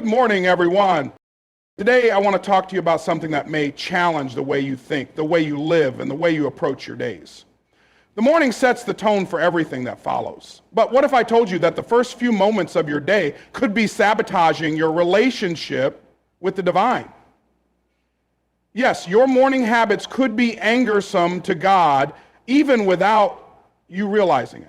Good morning, everyone. Today, I want to talk to you about something that may challenge the way you think, the way you live, and the way you approach your days. The morning sets the tone for everything that follows. But what if I told you that the first few moments of your day could be sabotaging your relationship with the divine? Yes, your morning habits could be angersome to God, even without you realizing it.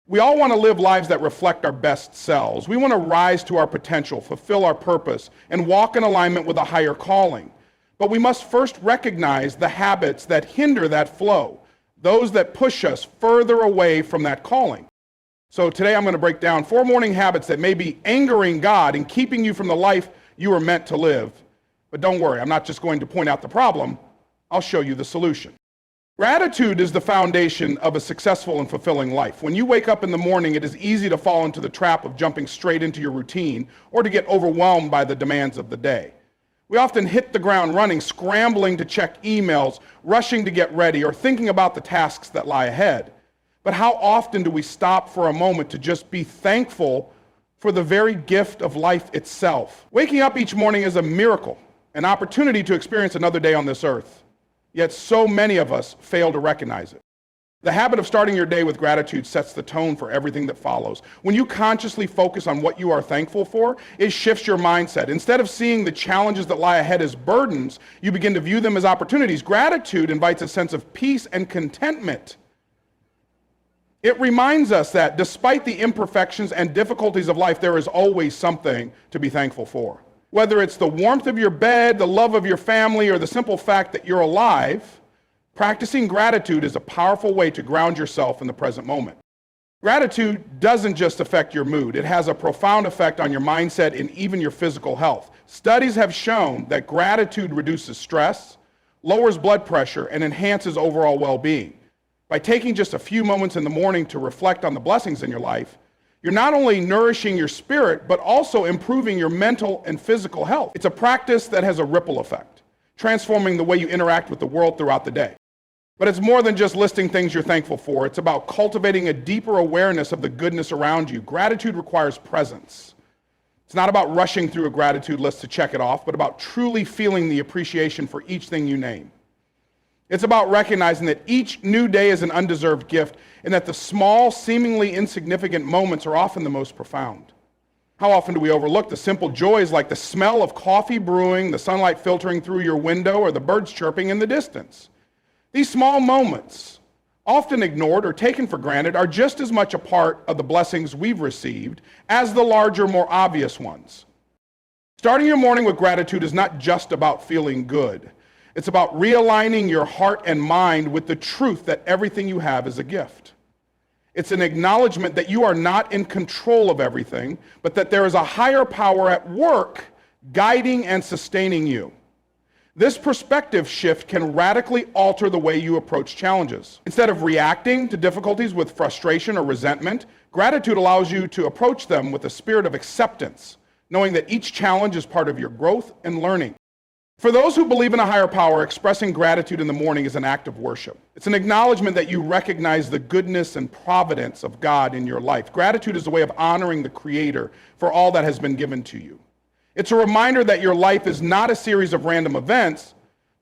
We all want to live lives that reflect our best selves. We want to rise to our potential, fulfill our purpose, and walk in alignment with a higher calling. But we must first recognize the habits that hinder that flow, those that push us further away from that calling. So today I'm going to break down 4 morning habits that may be angering God and keeping you from the life you were meant to live. But don't worry, I'm not just going to point out the problem, I'll show you the solution. Gratitude is the foundation of a successful and fulfilling life. When you wake up in the morning, it is easy to fall into the trap of jumping straight into your routine or to get overwhelmed by the demands of the day. We often hit the ground running, scrambling to check emails, rushing to get ready, or thinking about the tasks that lie ahead. But how often do we stop for a moment to just be thankful for the very gift of life itself? Waking up each morning is a miracle, an opportunity to experience another day on this earth. Yet so many of us fail to recognize it. The habit of starting your day with gratitude sets the tone for everything that follows. When you consciously focus on what you are thankful for, it shifts your mindset. Instead of seeing the challenges that lie ahead as burdens, you begin to view them as opportunities. Gratitude invites a sense of peace and contentment. It reminds us that despite the imperfections and difficulties of life, there is always something to be thankful for. Whether it's the warmth of your bed, the love of your family, or the simple fact that you're alive, practicing gratitude is a powerful way to ground yourself in the present moment. Gratitude doesn't just affect your mood. It has a profound effect on your mindset and even your physical health. Studies have shown that gratitude reduces stress, lowers blood pressure, and enhances overall well-being. By taking just a few moments in the morning to reflect on the blessings in your life, you're not only nourishing your spirit, but also improving your mental and physical health. It's a practice that has a ripple effect, transforming the way you interact with the world throughout the day. But it's more than just listing things you're thankful for. It's about cultivating a deeper awareness of the goodness around you. Gratitude requires presence. It's not about rushing through a gratitude list to check it off, but about truly feeling the appreciation for each thing you name. It's about recognizing that each new day is an undeserved gift and that the small, seemingly insignificant moments are often the most profound. How often do we overlook the simple joys like the smell of coffee brewing, the sunlight filtering through your window, or the birds chirping in the distance? These small moments, often ignored or taken for granted, are just as much a part of the blessings we've received as the larger, more obvious ones. Starting your morning with gratitude is not just about feeling good. It's about realigning your heart and mind with the truth that everything you have is a gift. It's an acknowledgement that you are not in control of everything, but that there is a higher power at work guiding and sustaining you. This perspective shift can radically alter the way you approach challenges. Instead of reacting to difficulties with frustration or resentment, gratitude allows you to approach them with a spirit of acceptance, knowing that each challenge is part of your growth and learning. For those who believe in a higher power, expressing gratitude in the morning is an act of worship. It's an acknowledgement that you recognize the goodness and providence of God in your life. Gratitude is a way of honoring the Creator for all that has been given to you. It's a reminder that your life is not a series of random events,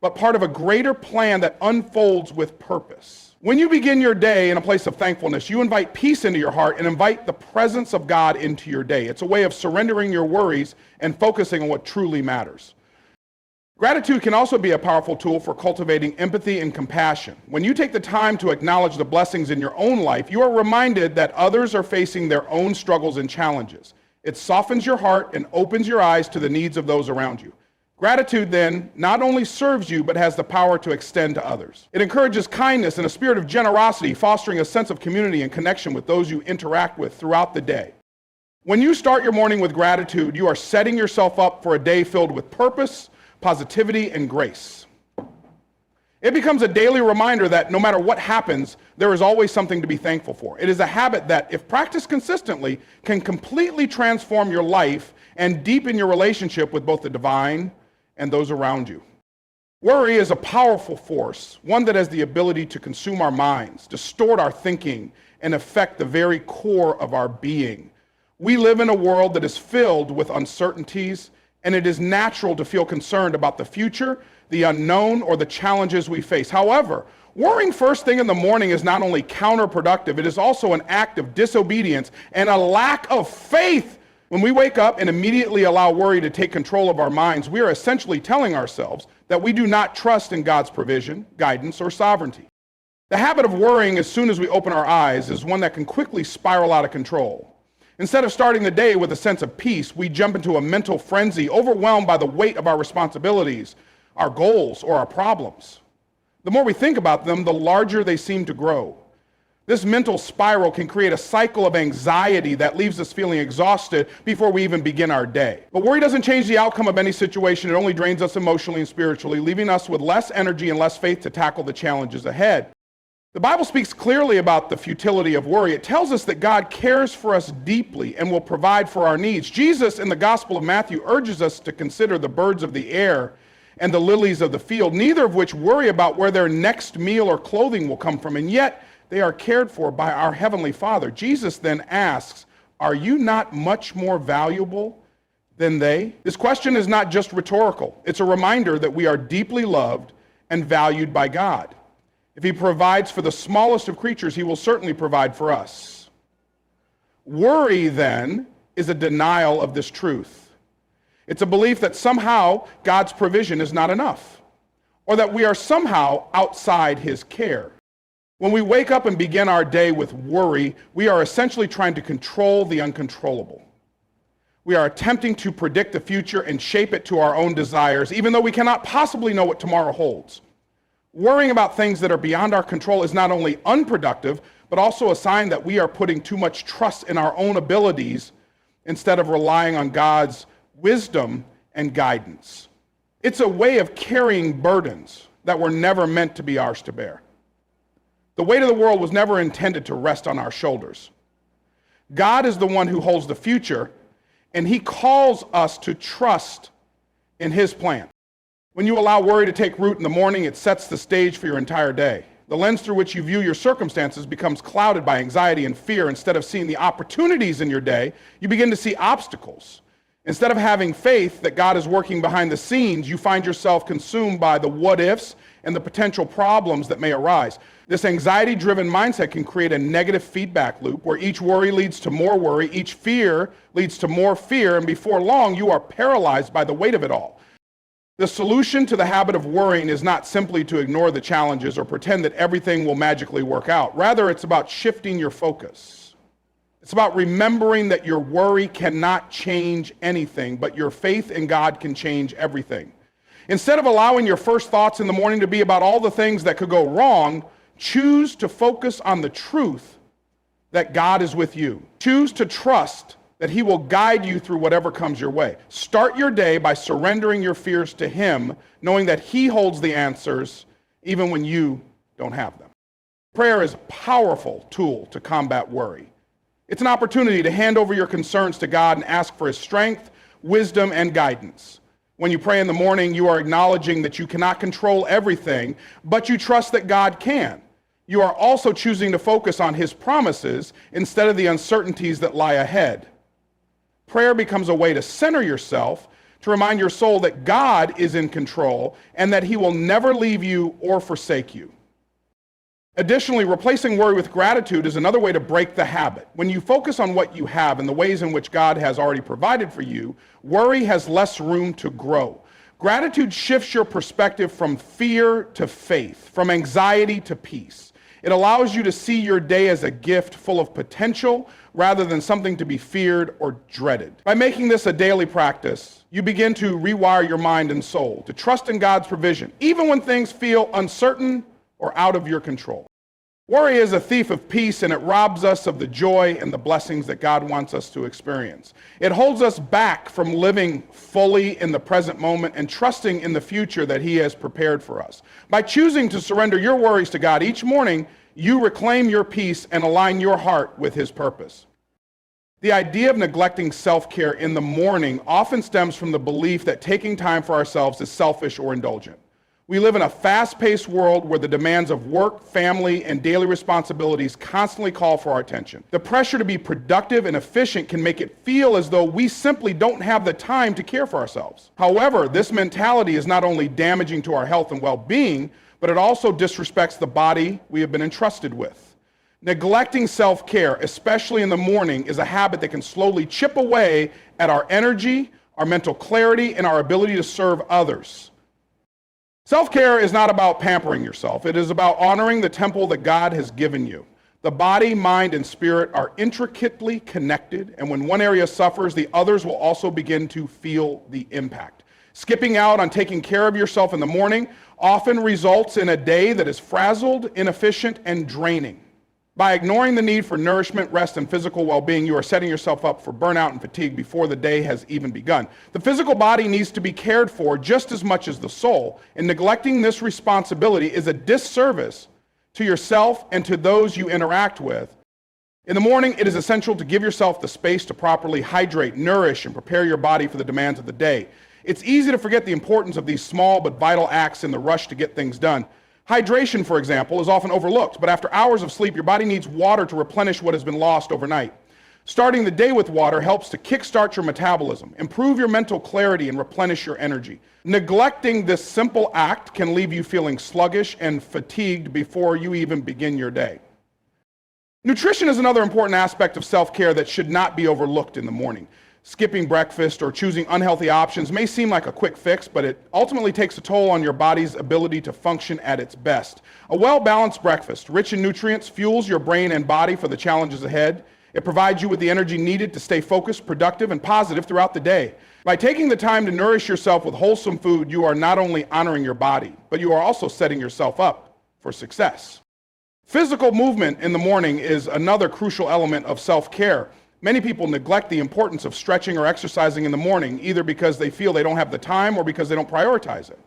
but part of a greater plan that unfolds with purpose. When you begin your day in a place of thankfulness, you invite peace into your heart and invite the presence of God into your day. It's a way of surrendering your worries and focusing on what truly matters. Gratitude can also be a powerful tool for cultivating empathy and compassion. When you take the time to acknowledge the blessings in your own life, you are reminded that others are facing their own struggles and challenges. It softens your heart and opens your eyes to the needs of those around you. Gratitude then not only serves you, but has the power to extend to others. It encourages kindness and a spirit of generosity, fostering a sense of community and connection with those you interact with throughout the day. When you start your morning with gratitude, you are setting yourself up for a day filled with purpose, positivity, and grace. It becomes a daily reminder that no matter what happens, there is always something to be thankful for. It is a habit that, if practiced consistently, can completely transform your life and deepen your relationship with both the divine and those around you. Worry is a powerful force, one that has the ability to consume our minds, distort our thinking, and affect the very core of our being. We live in a world that is filled with uncertainties, and it is natural to feel concerned about the future, the unknown, or the challenges we face. However, worrying first thing in the morning is not only counterproductive, it is also an act of disobedience and a lack of faith. When we wake up and immediately allow worry to take control of our minds, we are essentially telling ourselves that we do not trust in God's provision, guidance, or sovereignty. The habit of worrying as soon as we open our eyes is one that can quickly spiral out of control. Instead of starting the day with a sense of peace, we jump into a mental frenzy, overwhelmed by the weight of our responsibilities, our goals, or our problems. The more we think about them, the larger they seem to grow. This mental spiral can create a cycle of anxiety that leaves us feeling exhausted before we even begin our day. But worry doesn't change the outcome of any situation. It only drains us emotionally and spiritually, leaving us with less energy and less faith to tackle the challenges ahead. The Bible speaks clearly about the futility of worry. It tells us that God cares for us deeply and will provide for our needs. Jesus in the Gospel of Matthew urges us to consider the birds of the air and the lilies of the field, neither of which worry about where their next meal or clothing will come from, and yet they are cared for by our Heavenly Father. Jesus then asks, are you not much more valuable than they? This question is not just rhetorical. It's a reminder that we are deeply loved and valued by God. If he provides for the smallest of creatures, he will certainly provide for us. Worry, then, is a denial of this truth. It's a belief that somehow God's provision is not enough, or that we are somehow outside his care. When we wake up and begin our day with worry, we are essentially trying to control the uncontrollable. We are attempting to predict the future and shape it to our own desires, even though we cannot possibly know what tomorrow holds. Worrying about things that are beyond our control is not only unproductive, but also a sign that we are putting too much trust in our own abilities instead of relying on God's wisdom and guidance. It's a way of carrying burdens that were never meant to be ours to bear. The weight of the world was never intended to rest on our shoulders. God is the one who holds the future, and he calls us to trust in his plan. When you allow worry to take root in the morning, it sets the stage for your entire day. The lens through which you view your circumstances becomes clouded by anxiety and fear. Instead of seeing the opportunities in your day, you begin to see obstacles. Instead of having faith that God is working behind the scenes, you find yourself consumed by the what-ifs and the potential problems that may arise. This anxiety-driven mindset can create a negative feedback loop where each worry leads to more worry, each fear leads to more fear, and before long, you are paralyzed by the weight of it all. The solution to the habit of worrying is not simply to ignore the challenges or pretend that everything will magically work out. Rather, it's about shifting your focus. It's about remembering that your worry cannot change anything, but your faith in God can change everything. Instead of allowing your first thoughts in the morning to be about all the things that could go wrong, choose to focus on the truth that God is with you. Choose to trust that he will guide you through whatever comes your way. Start your day by surrendering your fears to him, knowing that he holds the answers even when you don't have them. Prayer is a powerful tool to combat worry. It's an opportunity to hand over your concerns to God and ask for his strength, wisdom, and guidance. When you pray in the morning, you are acknowledging that you cannot control everything, but you trust that God can. You are also choosing to focus on his promises instead of the uncertainties that lie ahead. Prayer becomes a way to center yourself, to remind your soul that God is in control and that he will never leave you or forsake you. Additionally, replacing worry with gratitude is another way to break the habit. When you focus on what you have and the ways in which God has already provided for you, worry has less room to grow. Gratitude shifts your perspective from fear to faith, from anxiety to peace. It allows you to see your day as a gift full of potential rather than something to be feared or dreaded. By making this a daily practice, you begin to rewire your mind and soul to trust in God's provision, even when things feel uncertain or out of your control. Worry is a thief of peace, and it robs us of the joy and the blessings that God wants us to experience. It holds us back from living fully in the present moment and trusting in the future that he has prepared for us. By choosing to surrender your worries to God each morning, you reclaim your peace and align your heart with his purpose. The idea of neglecting self-care in the morning often stems from the belief that taking time for ourselves is selfish or indulgent. We live in a fast-paced world where the demands of work, family, and daily responsibilities constantly call for our attention. The pressure to be productive and efficient can make it feel as though we simply don't have the time to care for ourselves. However, this mentality is not only damaging to our health and well-being, but it also disrespects the body we have been entrusted with. Neglecting self-care, especially in the morning, is a habit that can slowly chip away at our energy, our mental clarity, and our ability to serve others. Self-care is not about pampering yourself. It is about honoring the temple that God has given you. The body, mind, and spirit are intricately connected, and when one area suffers, the others will also begin to feel the impact. Skipping out on taking care of yourself in the morning often results in a day that is frazzled, inefficient, and draining. By ignoring the need for nourishment, rest, and physical well-being, you are setting yourself up for burnout and fatigue before the day has even begun. The physical body needs to be cared for just as much as the soul, and neglecting this responsibility is a disservice to yourself and to those you interact with. In the morning, it is essential to give yourself the space to properly hydrate, nourish, and prepare your body for the demands of the day. It's easy to forget the importance of these small but vital acts in the rush to get things done. Hydration, for example, is often overlooked, but after hours of sleep, your body needs water to replenish what has been lost overnight. Starting the day with water helps to kickstart your metabolism, improve your mental clarity, and replenish your energy. Neglecting this simple act can leave you feeling sluggish and fatigued before you even begin your day. Nutrition is another important aspect of self-care that should not be overlooked in the morning. Skipping breakfast or choosing unhealthy options may seem like a quick fix, but it ultimately takes a toll on your body's ability to function at its best. A well-balanced breakfast, rich in nutrients, fuels your brain and body for the challenges ahead. It provides you with the energy needed to stay focused, productive, and positive throughout the day. By taking the time to nourish yourself with wholesome food, you are not only honoring your body, but you are also setting yourself up for success. Physical movement in the morning is another crucial element of self-care. Many people neglect the importance of stretching or exercising in the morning, either because they feel they don't have the time or because they don't prioritize it.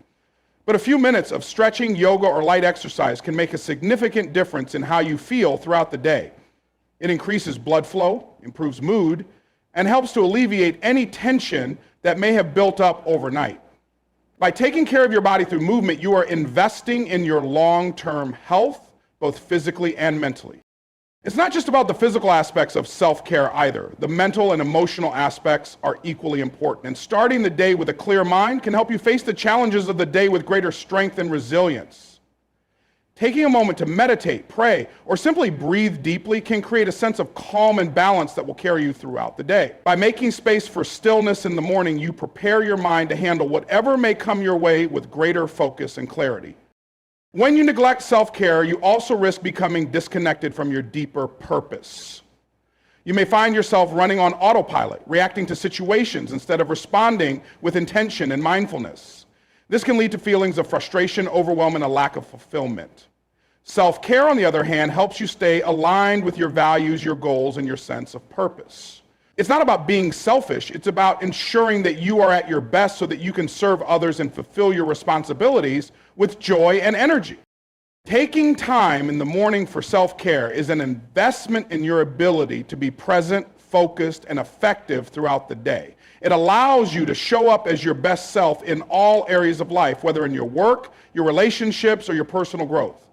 But a few minutes of stretching, yoga, or light exercise can make a significant difference in how you feel throughout the day. It increases blood flow, improves mood, and helps to alleviate any tension that may have built up overnight. By taking care of your body through movement, you are investing in your long-term health, both physically and mentally. It's not just about the physical aspects of self-care either. The mental and emotional aspects are equally important. And starting the day with a clear mind can help you face the challenges of the day with greater strength and resilience. Taking a moment to meditate, pray, or simply breathe deeply can create a sense of calm and balance that will carry you throughout the day. By making space for stillness in the morning, you prepare your mind to handle whatever may come your way with greater focus and clarity. When you neglect self-care, you also risk becoming disconnected from your deeper purpose. You may find yourself running on autopilot, reacting to situations instead of responding with intention and mindfulness. This can lead to feelings of frustration, overwhelm, and a lack of fulfillment. Self-care, on the other hand, helps you stay aligned with your values, your goals, and your sense of purpose. It's not about being selfish. It's about ensuring that you are at your best so that you can serve others and fulfill your responsibilities with joy and energy. Taking time in the morning for self-care is an investment in your ability to be present, focused, and effective throughout the day. It allows you to show up as your best self in all areas of life, whether in your work, your relationships, or your personal growth.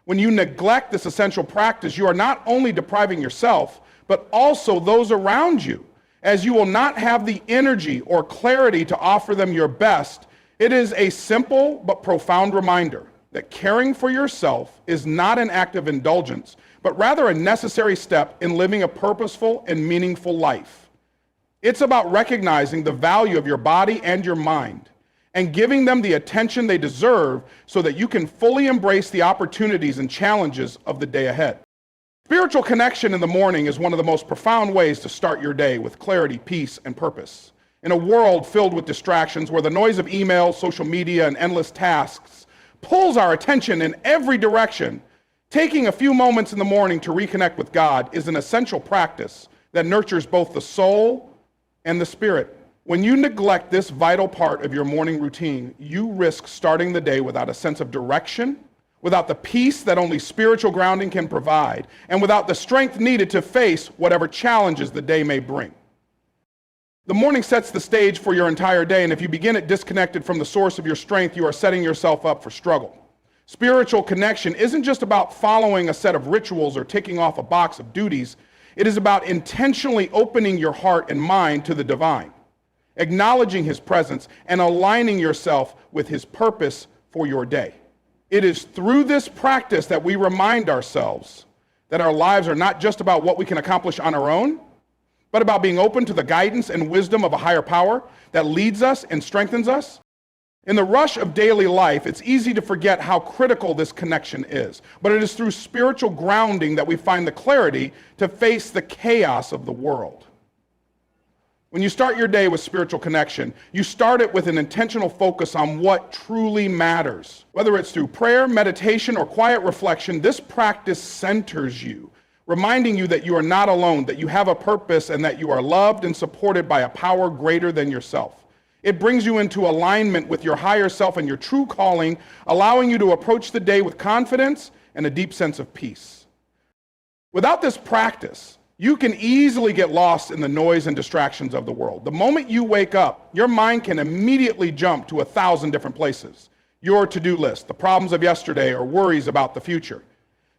When you neglect this essential practice, you are not only depriving yourself, but also those around you, as you will not have the energy or clarity to offer them your best. It is a simple but profound reminder that caring for yourself is not an act of indulgence, but rather a necessary step in living a purposeful and meaningful life. It's about recognizing the value of your body and your mind and giving them the attention they deserve so that you can fully embrace the opportunities and challenges of the day ahead. Spiritual connection in the morning is one of the most profound ways to start your day with clarity, peace, and purpose. In a world filled with distractions where the noise of email, social media, and endless tasks pulls our attention in every direction, taking a few moments in the morning to reconnect with God is an essential practice that nurtures both the soul and the spirit. When you neglect this vital part of your morning routine, you risk starting the day without a sense of direction, without the peace that only spiritual grounding can provide, and without the strength needed to face whatever challenges the day may bring. The morning sets the stage for your entire day, and if you begin it disconnected from the source of your strength, you are setting yourself up for struggle. Spiritual connection isn't just about following a set of rituals or ticking off a box of duties. It is about intentionally opening your heart and mind to the divine, acknowledging his presence, and aligning yourself with his purpose for your day. It is through this practice that we remind ourselves that our lives are not just about what we can accomplish on our own, but about being open to the guidance and wisdom of a higher power that leads us and strengthens us. In the rush of daily life, it's easy to forget how critical this connection is, but it is through spiritual grounding that we find the clarity to face the chaos of the world. When you start your day with spiritual connection, you start it with an intentional focus on what truly matters. Whether it's through prayer, meditation, or quiet reflection, this practice centers you, reminding you that you are not alone, that you have a purpose, and that you are loved and supported by a power greater than yourself. It brings you into alignment with your higher self and your true calling, allowing you to approach the day with confidence and a deep sense of peace. Without this practice, you can easily get lost in the noise and distractions of the world. The moment you wake up, your mind can immediately jump to 1,000 different places. Your to-do list, the problems of yesterday, or worries about the future.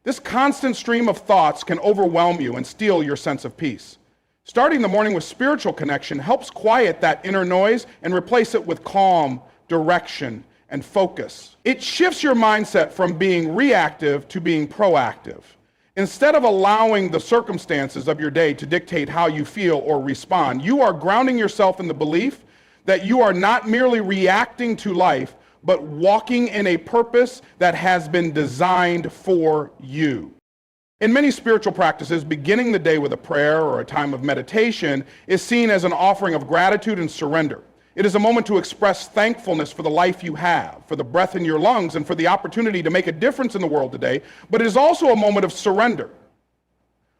This constant stream of thoughts can overwhelm you and steal your sense of peace. Starting the morning with spiritual connection helps quiet that inner noise and replace it with calm, direction, and focus. It shifts your mindset from being reactive to being proactive. Instead of allowing the circumstances of your day to dictate how you feel or respond, you are grounding yourself in the belief that you are not merely reacting to life, but walking in a purpose that has been designed for you. In many spiritual practices, beginning the day with a prayer or a time of meditation is seen as an offering of gratitude and surrender. It is a moment to express thankfulness for the life you have, for the breath in your lungs, and for the opportunity to make a difference in the world today. But it is also a moment of surrender,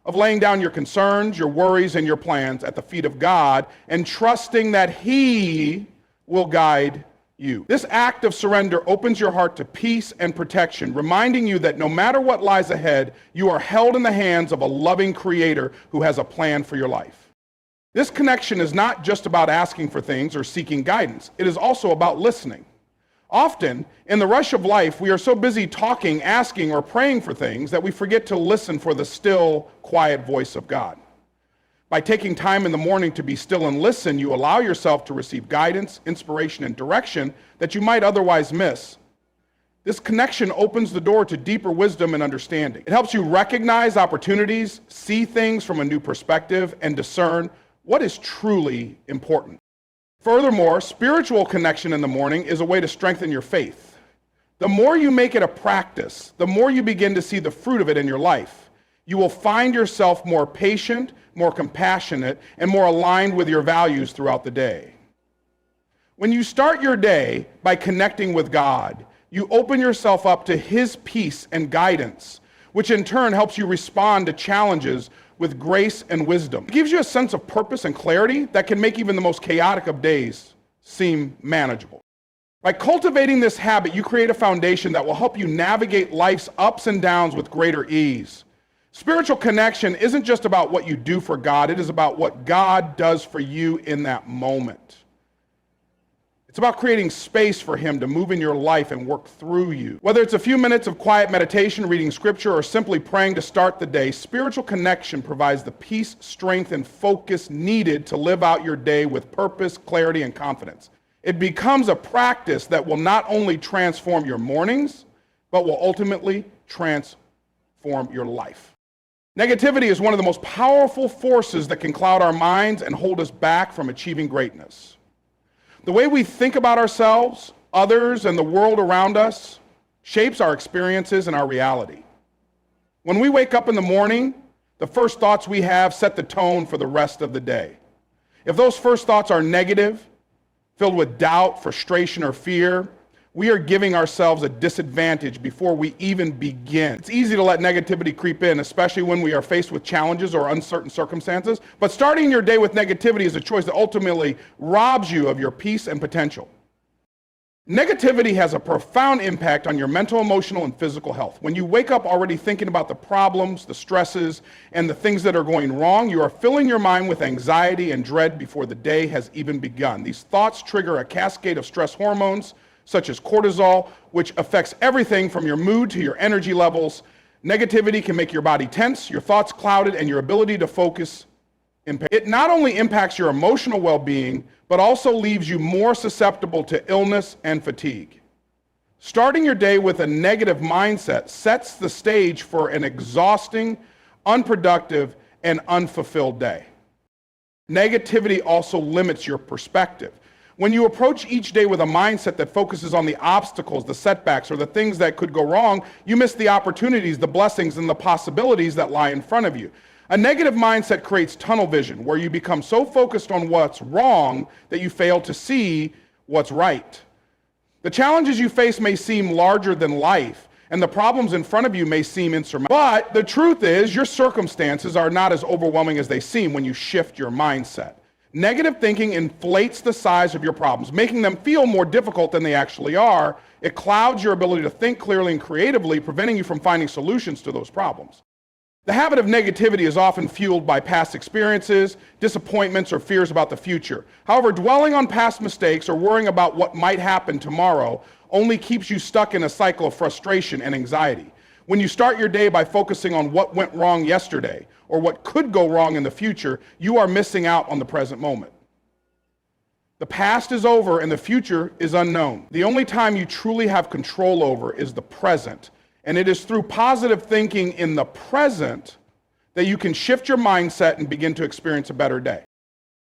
of laying down your concerns, your worries, and your plans at the feet of God and trusting that he will guide you. This act of surrender opens your heart to peace and protection, reminding you that no matter what lies ahead, you are held in the hands of a loving creator who has a plan for your life. This connection is not just about asking for things or seeking guidance. It is also about listening. Often, in the rush of life, we are so busy talking, asking, or praying for things that we forget to listen for the still, quiet voice of God. By taking time in the morning to be still and listen, you allow yourself to receive guidance, inspiration, and direction that you might otherwise miss. This connection opens the door to deeper wisdom and understanding. It helps you recognize opportunities, see things from a new perspective, and discern what is truly important. Furthermore, spiritual connection in the morning is a way to strengthen your faith. The more you make it a practice, the more you begin to see the fruit of it in your life. You will find yourself more patient, more compassionate, and more aligned with your values throughout the day. When you start your day by connecting with God, you open yourself up to his peace and guidance, which in turn helps you respond to challenges with grace and wisdom. It gives you a sense of purpose and clarity that can make even the most chaotic of days seem manageable. By cultivating this habit, you create a foundation that will help you navigate life's ups and downs with greater ease. Spiritual connection isn't just about what you do for God, it is about what God does for you in that moment. It's about creating space for him to move in your life and work through you. Whether it's a few minutes of quiet meditation, reading scripture, or simply praying to start the day, spiritual connection provides the peace, strength, and focus needed to live out your day with purpose, clarity, and confidence. It becomes a practice that will not only transform your mornings, but will ultimately transform your life. Negativity is one of the most powerful forces that can cloud our minds and hold us back from achieving greatness. The way we think about ourselves, others, and the world around us shapes our experiences and our reality. When we wake up in the morning, the first thoughts we have set the tone for the rest of the day. If those first thoughts are negative, filled with doubt, frustration, or fear, we are giving ourselves a disadvantage before we even begin. It's easy to let negativity creep in, especially when we are faced with challenges or uncertain circumstances. But starting your day with negativity is a choice that ultimately robs you of your peace and potential. Negativity has a profound impact on your mental, emotional, and physical health. When you wake up already thinking about the problems, the stresses, and the things that are going wrong, you are filling your mind with anxiety and dread before the day has even begun. These thoughts trigger a cascade of stress hormones, such as cortisol, which affects everything from your mood to your energy levels. Negativity can make your body tense, your thoughts clouded, and your ability to focus impaired. It not only impacts your emotional well-being, but also leaves you more susceptible to illness and fatigue. Starting your day with a negative mindset sets the stage for an exhausting, unproductive, and unfulfilled day. Negativity also limits your perspective. When you approach each day with a mindset that focuses on the obstacles, the setbacks, or the things that could go wrong, you miss the opportunities, the blessings, and the possibilities that lie in front of you. A negative mindset creates tunnel vision, where you become so focused on what's wrong that you fail to see what's right. The challenges you face may seem larger than life, and the problems in front of you may seem insurmountable. But the truth is, your circumstances are not as overwhelming as they seem when you shift your mindset. Negative thinking inflates the size of your problems, making them feel more difficult than they actually are. It clouds your ability to think clearly and creatively, preventing you from finding solutions to those problems. The habit of negativity is often fueled by past experiences, disappointments, or fears about the future. However, dwelling on past mistakes or worrying about what might happen tomorrow only keeps you stuck in a cycle of frustration and anxiety. When you start your day by focusing on what went wrong yesterday or what could go wrong in the future, you are missing out on the present moment. The past is over and the future is unknown. The only time you truly have control over is the present. And it is through positive thinking in the present that you can shift your mindset and begin to experience a better day.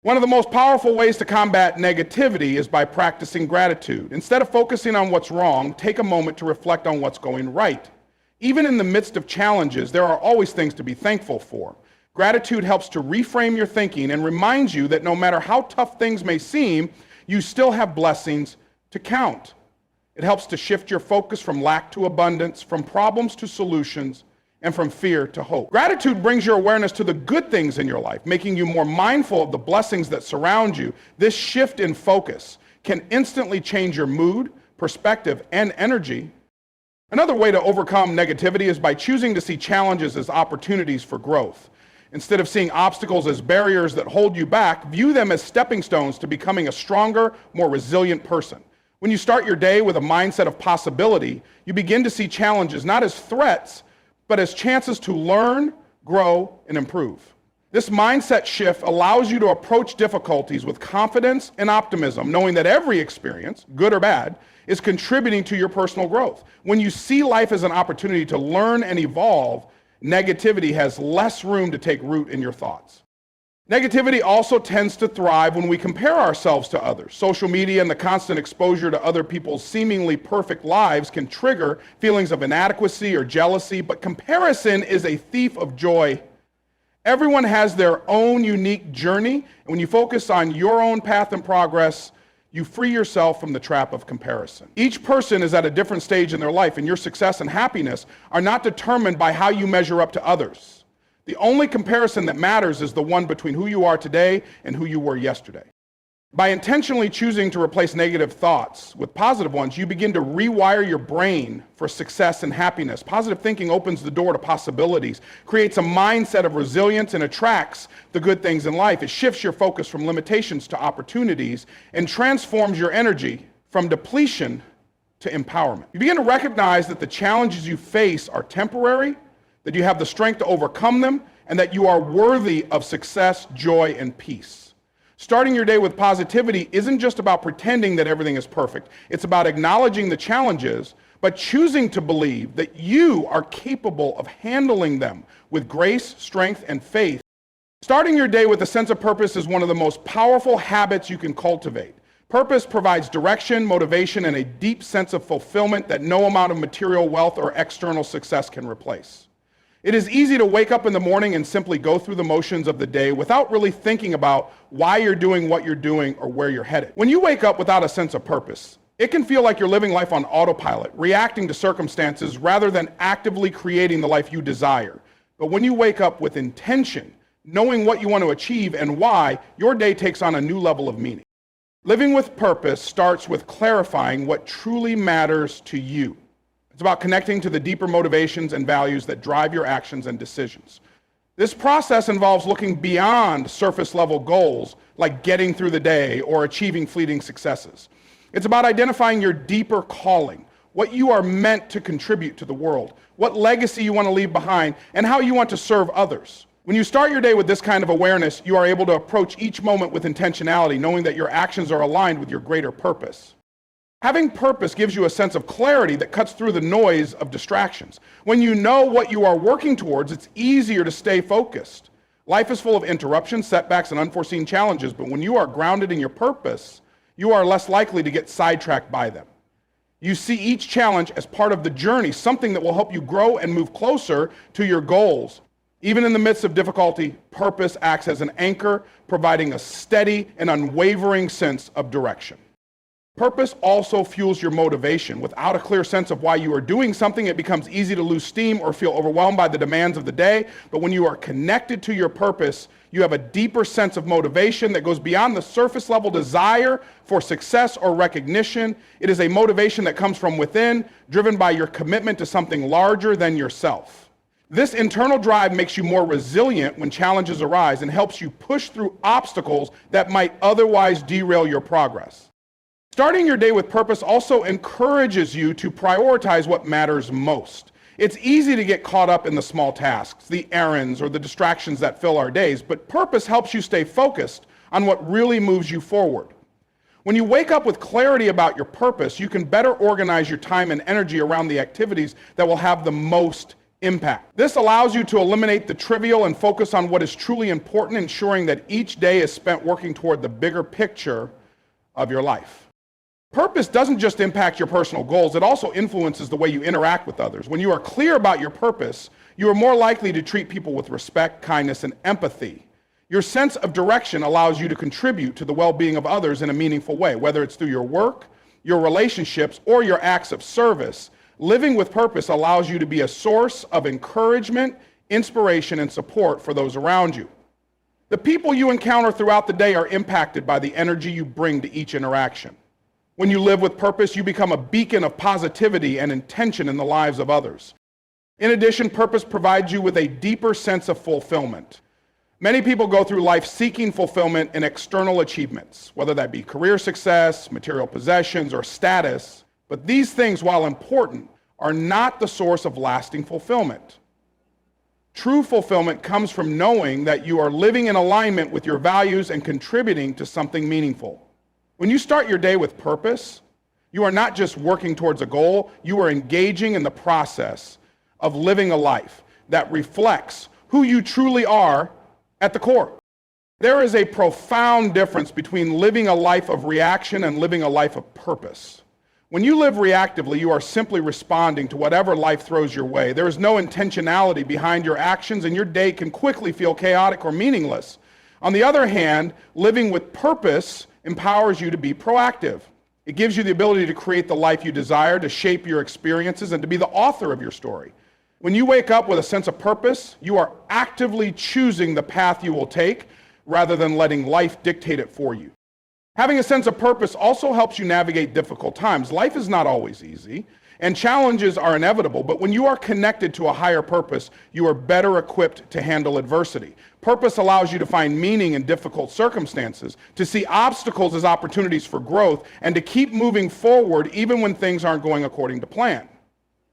One of the most powerful ways to combat negativity is by practicing gratitude. Instead of focusing on what's wrong, take a moment to reflect on what's going right. Even in the midst of challenges, there are always things to be thankful for. Gratitude helps to reframe your thinking and reminds you that no matter how tough things may seem, you still have blessings to count. It helps to shift your focus from lack to abundance, from problems to solutions, and from fear to hope. Gratitude brings your awareness to the good things in your life, making you more mindful of the blessings that surround you. This shift in focus can instantly change your mood, perspective, and energy. Another way to overcome negativity is by choosing to see challenges as opportunities for growth. Instead of seeing obstacles as barriers that hold you back, view them as stepping stones to becoming a stronger, more resilient person. When you start your day with a mindset of possibility, you begin to see challenges not as threats, but as chances to learn, grow, and improve. This mindset shift allows you to approach difficulties with confidence and optimism, knowing that every experience, good or bad, is contributing to your personal growth. When you see life as an opportunity to learn and evolve, negativity has less room to take root in your thoughts. Negativity also tends to thrive when we compare ourselves to others. Social media and the constant exposure to other people's seemingly perfect lives can trigger feelings of inadequacy or jealousy, but comparison is a thief of joy. Everyone has their own unique journey, and when you focus on your own path and progress, you free yourself from the trap of comparison. Each person is at a different stage in their life, and your success and happiness are not determined by how you measure up to others. The only comparison that matters is the one between who you are today and who you were yesterday. By intentionally choosing to replace negative thoughts with positive ones, you begin to rewire your brain for success and happiness. Positive thinking opens the door to possibilities, creates a mindset of resilience, and attracts the good things in life. It shifts your focus from limitations to opportunities and transforms your energy from depletion to empowerment. You begin to recognize that the challenges you face are temporary, that you have the strength to overcome them, and that you are worthy of success, joy, and peace. Starting your day with positivity isn't just about pretending that everything is perfect. It's about acknowledging the challenges, but choosing to believe that you are capable of handling them with grace, strength, and faith. Starting your day with a sense of purpose is one of the most powerful habits you can cultivate. Purpose provides direction, motivation, and a deep sense of fulfillment that no amount of material wealth or external success can replace. It is easy to wake up in the morning and simply go through the motions of the day without really thinking about why you're doing what you're doing or where you're headed. When you wake up without a sense of purpose, it can feel like you're living life on autopilot, reacting to circumstances rather than actively creating the life you desire. But when you wake up with intention, knowing what you want to achieve and why, your day takes on a new level of meaning. Living with purpose starts with clarifying what truly matters to you. It's about connecting to the deeper motivations and values that drive your actions and decisions. This process involves looking beyond surface level goals like getting through the day or achieving fleeting successes. It's about identifying your deeper calling, what you are meant to contribute to the world, what legacy you want to leave behind, and how you want to serve others. When you start your day with this kind of awareness, you are able to approach each moment with intentionality, knowing that your actions are aligned with your greater purpose. Having purpose gives you a sense of clarity that cuts through the noise of distractions. When you know what you are working towards, it's easier to stay focused. Life is full of interruptions, setbacks, and unforeseen challenges, but when you are grounded in your purpose, you are less likely to get sidetracked by them. You see each challenge as part of the journey, something that will help you grow and move closer to your goals. Even in the midst of difficulty, purpose acts as an anchor, providing a steady and unwavering sense of direction. Purpose also fuels your motivation. Without a clear sense of why you are doing something, it becomes easy to lose steam or feel overwhelmed by the demands of the day. But when you are connected to your purpose, you have a deeper sense of motivation that goes beyond the surface level desire for success or recognition. It is a motivation that comes from within, driven by your commitment to something larger than yourself. This internal drive makes you more resilient when challenges arise and helps you push through obstacles that might otherwise derail your progress. Starting your day with purpose also encourages you to prioritize what matters most. It's easy to get caught up in the small tasks, the errands, or the distractions that fill our days, but purpose helps you stay focused on what really moves you forward. When you wake up with clarity about your purpose, you can better organize your time and energy around the activities that will have the most impact. This allows you to eliminate the trivial and focus on what is truly important, ensuring that each day is spent working toward the bigger picture of your life. Purpose doesn't just impact your personal goals, it also influences the way you interact with others. When you are clear about your purpose, you are more likely to treat people with respect, kindness, and empathy. Your sense of direction allows you to contribute to the well-being of others in a meaningful way, whether it's through your work, your relationships, or your acts of service. Living with purpose allows you to be a source of encouragement, inspiration, and support for those around you. The people you encounter throughout the day are impacted by the energy you bring to each interaction. When you live with purpose, you become a beacon of positivity and intention in the lives of others. In addition, purpose provides you with a deeper sense of fulfillment. Many people go through life seeking fulfillment in external achievements, whether that be career success, material possessions, or status. But these things, while important, are not the source of lasting fulfillment. True fulfillment comes from knowing that you are living in alignment with your values and contributing to something meaningful. When you start your day with purpose, you are not just working towards a goal, you are engaging in the process of living a life that reflects who you truly are at the core. There is a profound difference between living a life of reaction and living a life of purpose. When you live reactively, you are simply responding to whatever life throws your way. There is no intentionality behind your actions, and your day can quickly feel chaotic or meaningless. On the other hand, living with purpose empowers you to be proactive. It gives you the ability to create the life you desire, to shape your experiences, and to be the author of your story. When you wake up with a sense of purpose, you are actively choosing the path you will take rather than letting life dictate it for you. Having a sense of purpose also helps you navigate difficult times. Life is not always easy, and challenges are inevitable, but when you are connected to a higher purpose, you are better equipped to handle adversity. Purpose allows you to find meaning in difficult circumstances, to see obstacles as opportunities for growth, and to keep moving forward even when things aren't going according to plan.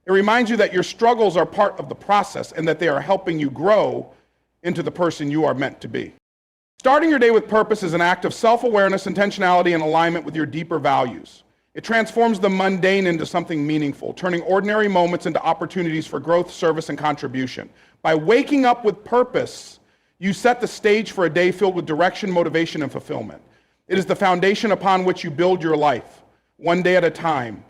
It reminds you that your struggles are part of the process and that they are helping you grow into the person you are meant to be. Starting your day with purpose is an act of self-awareness, intentionality, and alignment with your deeper values. It transforms the mundane into something meaningful, turning ordinary moments into opportunities for growth, service, and contribution. By waking up with purpose, you set the stage for a day filled with direction, motivation, and fulfillment. It is the foundation upon which you build your life, one day at a time,